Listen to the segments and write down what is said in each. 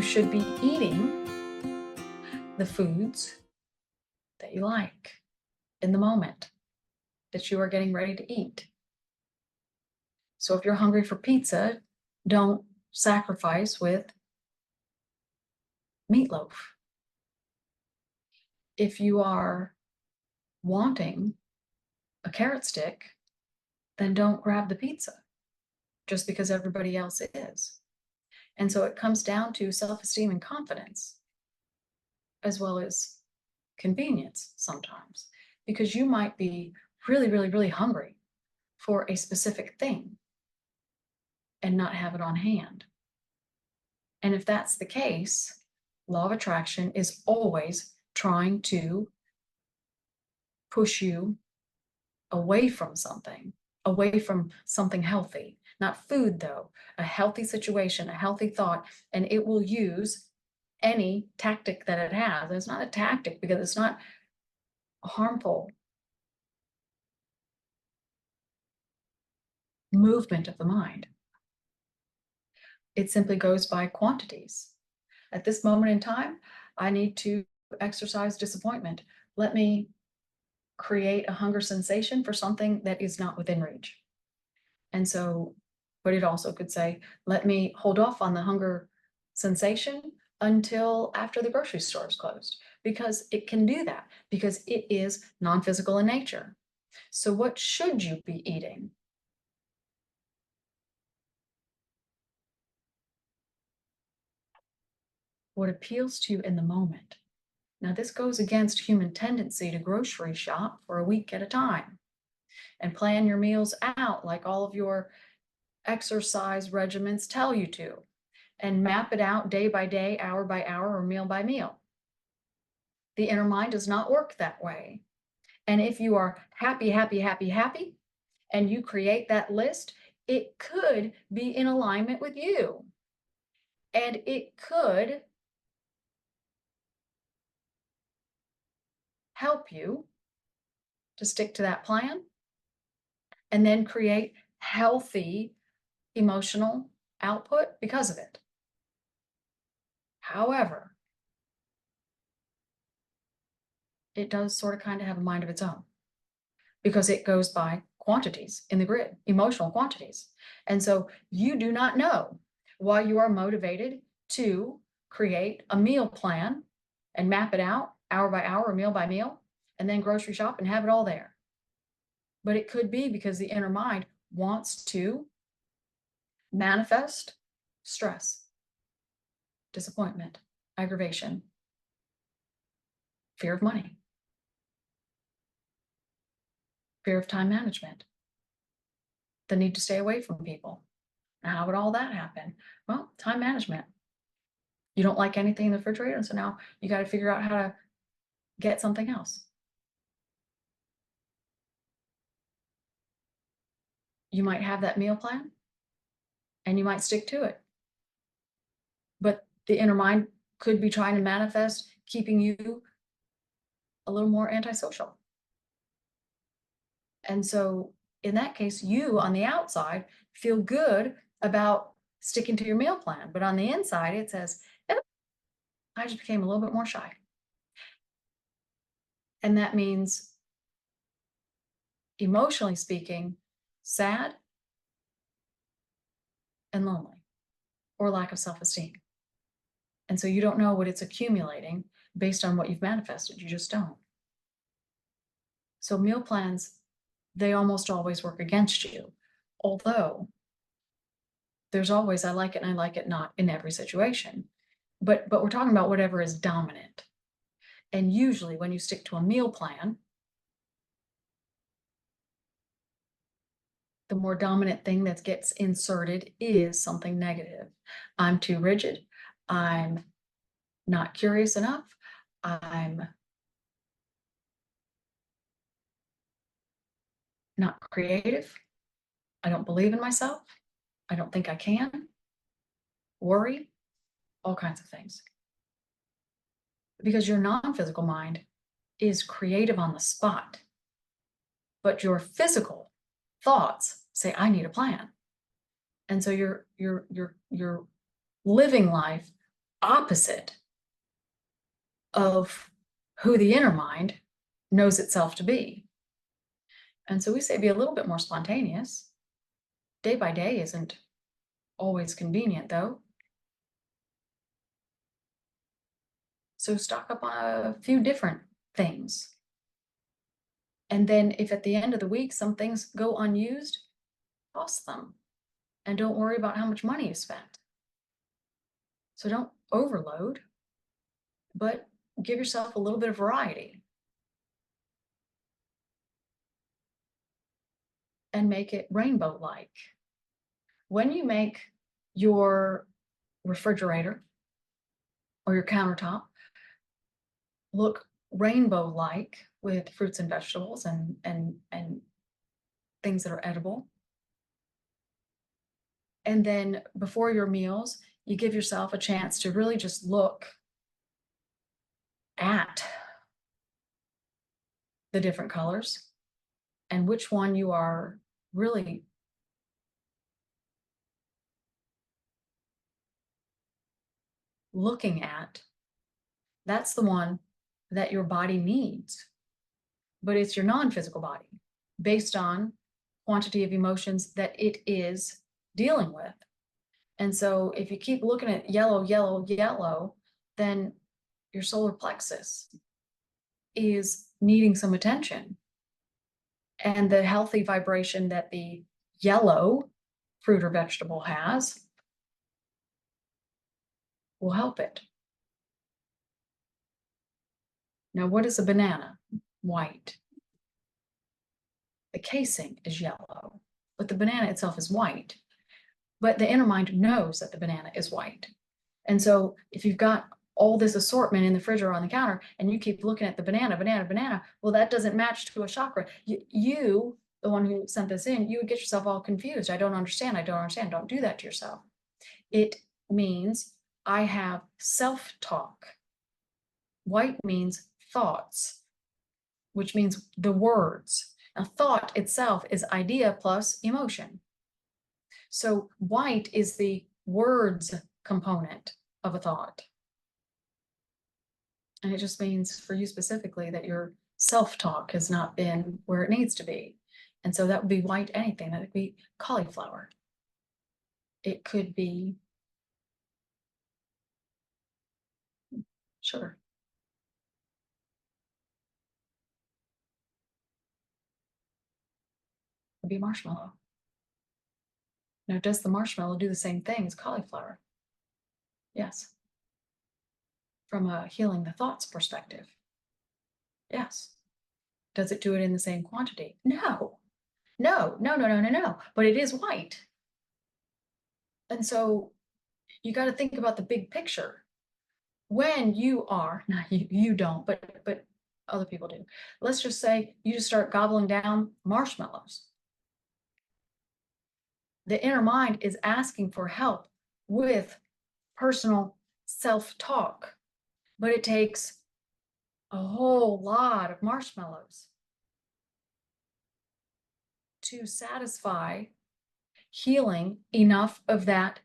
should be eating the foods that you like in the moment that you are getting ready to eat. So if you're hungry for pizza, don't sacrifice with meatloaf. If you are wanting a carrot stick, then don't grab the pizza just because everybody else is. And so it comes down to self-esteem and confidence, as well as convenience sometimes, because you might be really, really, really hungry for a specific thing and not have it on hand. And if that's the case, law of attraction is always trying to push you away from something healthy. Not food, though, a healthy situation, a healthy thought, and it will use any tactic that it has. It's not a tactic because it's not a harmful movement of the mind. It simply goes by quantities. At this moment in time, I need to exercise disappointment. Let me create a hunger sensation for something that is not within reach. And so, but it also could say, let me hold off on the hunger sensation until after the grocery store is closed, because it can do that, because it is non-physical in nature. So what should you be eating? What appeals to you in the moment. Now, this goes against human tendency to grocery shop for a week at a time and plan your meals out like all of your exercise regimens tell you to, and map it out day by day, hour by hour, or meal by meal. The inner mind does not work that way. And if you are happy, happy, happy, happy, and you create that list, it could be in alignment with you. And it could help you to stick to that plan and then create healthy emotional output because of it. However, it does sort of kind of have a mind of its own, because it goes by quantities in the grid, emotional quantities. And so you do not know why you are motivated to create a meal plan and map it out hour by hour or meal by meal, and then grocery shop and have it all there. But it could be because the inner mind wants to manifest stress, disappointment, aggravation, fear of money, fear of time management, the need to stay away from people. Now, how would all that happen? Well, time management. You don't like anything in the refrigerator, and so now you got to figure out how to get something else. You might have that meal plan and you might stick to it. But the inner mind could be trying to manifest keeping you a little more antisocial. And so in that case, you on the outside feel good about sticking to your meal plan, but on the inside it says, "Eh, I just became a little bit more shy." And that means, emotionally speaking, sad and lonely, or lack of self-esteem. And so you don't know what it's accumulating based on what you've manifested. You just don't. So meal plans, they almost always work against you, although there's always I like it and I like it not in every situation. But we're talking about whatever is dominant. And usually when you stick to a meal plan, the more dominant thing that gets inserted is something negative. I'm too rigid. I'm not curious enough. I'm not creative. I don't believe in myself. I don't think I can. Worry, all kinds of things. Because your non-physical mind is creative on the spot, but your physical thoughts say, I need a plan. And so you're living life opposite of who the inner mind knows itself to be. And so we say be a little bit more spontaneous. Day by day isn't always convenient, though. So stock up on a few different things. And then if at the end of the week some things go unused, toss them. And don't worry about how much money you spent. So don't overload, but give yourself a little bit of variety. And make it rainbow-like. When you make your refrigerator or your countertop look rainbow-like with fruits and vegetables and things that are edible, and then before your meals, you give yourself a chance to really just look at the different colors and which one you are really looking at. That's the one that your body needs, but it's your non-physical body based on quantity of emotions that it is dealing with. And so if you keep looking at yellow, yellow, yellow, then your solar plexus is needing some attention. And the healthy vibration that the yellow fruit or vegetable has will help it. Now, what is a banana? White. The casing is yellow, but the banana itself is white. But the inner mind knows that the banana is white. And so if you've got all this assortment in the fridge or on the counter and you keep looking at the banana, banana, banana, well, that doesn't match to a chakra. You, the one who sent this in, you would get yourself all confused. I don't understand. I don't understand. Don't do that to yourself. It means I have self-talk. White means thoughts, which means the words. Now, thought itself is idea plus emotion. So white is the words component of a thought. And it just means for you specifically that your self-talk has not been where it needs to be. And so that would be white anything. That would be cauliflower. It could be, sure. It would be marshmallow. Now, does the marshmallow do the same thing as cauliflower? Yes. From a healing the thoughts perspective. Yes. Does it do it in the same quantity? No. No, no, no, no, no, no. But it is white. And so you got to think about the big picture. When you are, not you don't, but other people do. Let's just say you just start gobbling down marshmallows. The inner mind is asking for help with personal self-talk, but it takes a whole lot of marshmallows to satisfy healing enough of that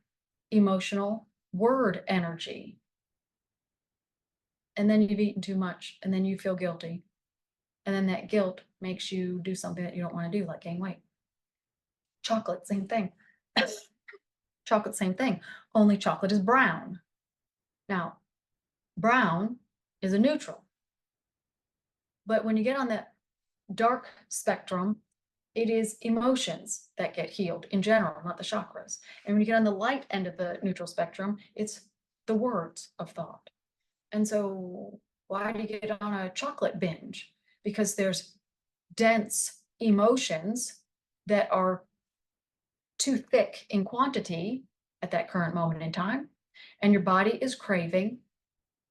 emotional word energy. And then you've eaten too much, and then you feel guilty. And then that guilt makes you do something that you don't want to do, like gain weight. Chocolate, same thing. Chocolate, same thing. Only chocolate is brown. Now, brown is a neutral. But when you get on the dark spectrum, it is emotions that get healed in general, not the chakras. And when you get on the light end of the neutral spectrum, it's the words of thought. And so why do you get on a chocolate binge? Because there's dense emotions that are too thick in quantity at that current moment in time, and your body is craving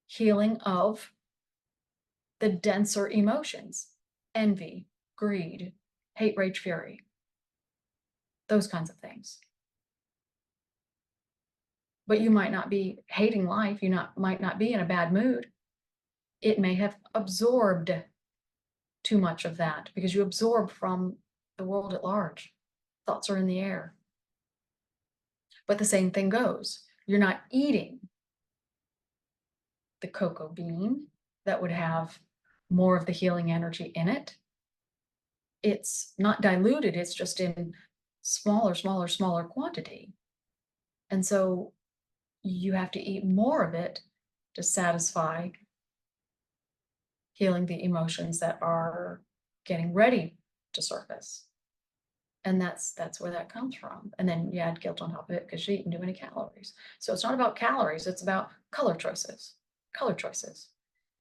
healing of the denser emotions, envy, greed, hate, rage, fury, those kinds of things. But you might not be hating life, might not be in a bad mood. It may have absorbed too much of that because you absorb from the world at large. Thoughts are in the air. But the same thing goes. You're not eating the cocoa bean that would have more of the healing energy in it. It's not diluted, it's just in smaller quantity. And so you have to eat more of it to satisfy healing the emotions that are getting ready to surface. And that's where that comes from. And then you add guilt on top of it because you eating too many calories. So it's not about calories, it's about color choices. Color choices.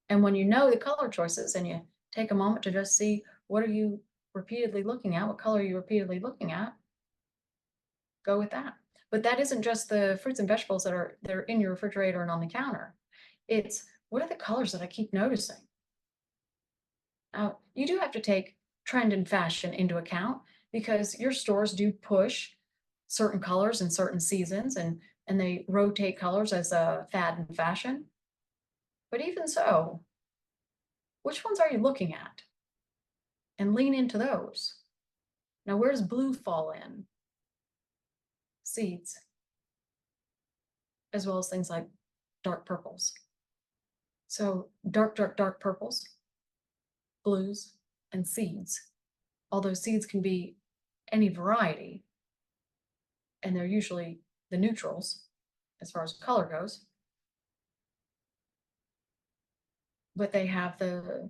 And when you know the color choices and you take a moment to just see what are you repeatedly looking at, what color are you repeatedly looking at, go with that. But that isn't just the fruits and vegetables that are in your refrigerator and on the counter. It's what are the colors that I keep noticing? Now, you do have to take trend and fashion into account because your stores do push certain colors in certain seasons and they rotate colors as a fad and fashion. But even so, which ones are you looking at? And lean into those. Now, where does blue fall in? Seeds, as well as things like dark purples. So dark purples, blues, and seeds. Although seeds can be any variety, and they're usually the neutrals as far as color goes, but they have the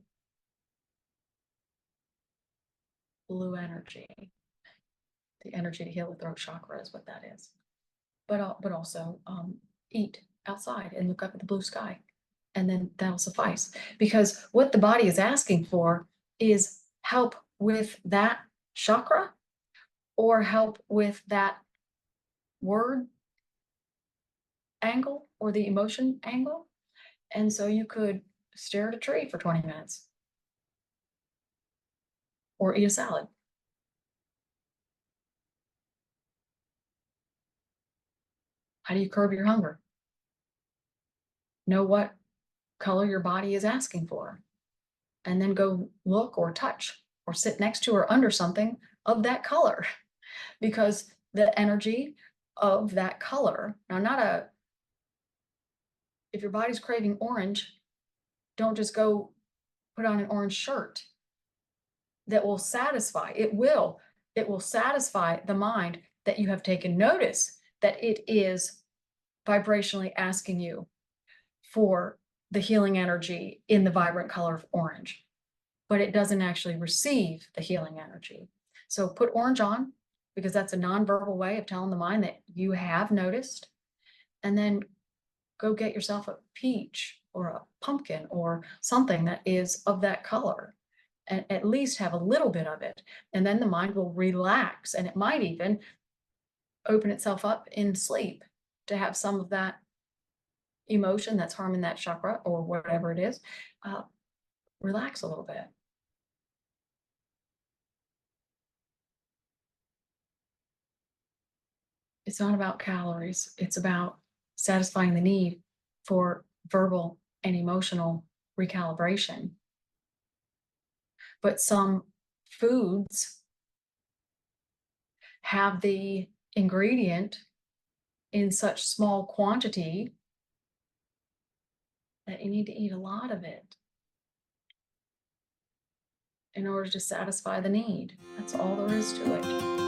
blue energy. The energy to heal the throat chakra is what that is. But also eat outside and look up at the blue sky, and then that'll suffice. Because what the body is asking for is help with that chakra or help with that word angle or the emotion angle. And so you could stare at a tree for 20 minutes or eat a salad. How do you curb your hunger? Know what color your body is asking for, and then go look or touch or sit next to or under something of that color, because the energy of that color, now if your body's craving orange, don't just go put on an orange shirt. That will satisfy, it will satisfy the mind that you have taken notice that it is vibrationally asking you for the healing energy in the vibrant color of orange, but it doesn't actually receive the healing energy. So put orange on, because that's a nonverbal way of telling the mind that you have noticed, and then go get yourself a peach or a pumpkin or something that is of that color, and at least have a little bit of it. And then the mind will relax, and it might even open itself up in sleep to have some of that emotion that's harming that chakra or whatever it is, relax a little bit. It's not about calories. It's about satisfying the need for verbal and emotional recalibration. But some foods have the ingredient in such small quantity that you need to eat a lot of it in order to satisfy the need. That's all there is to it.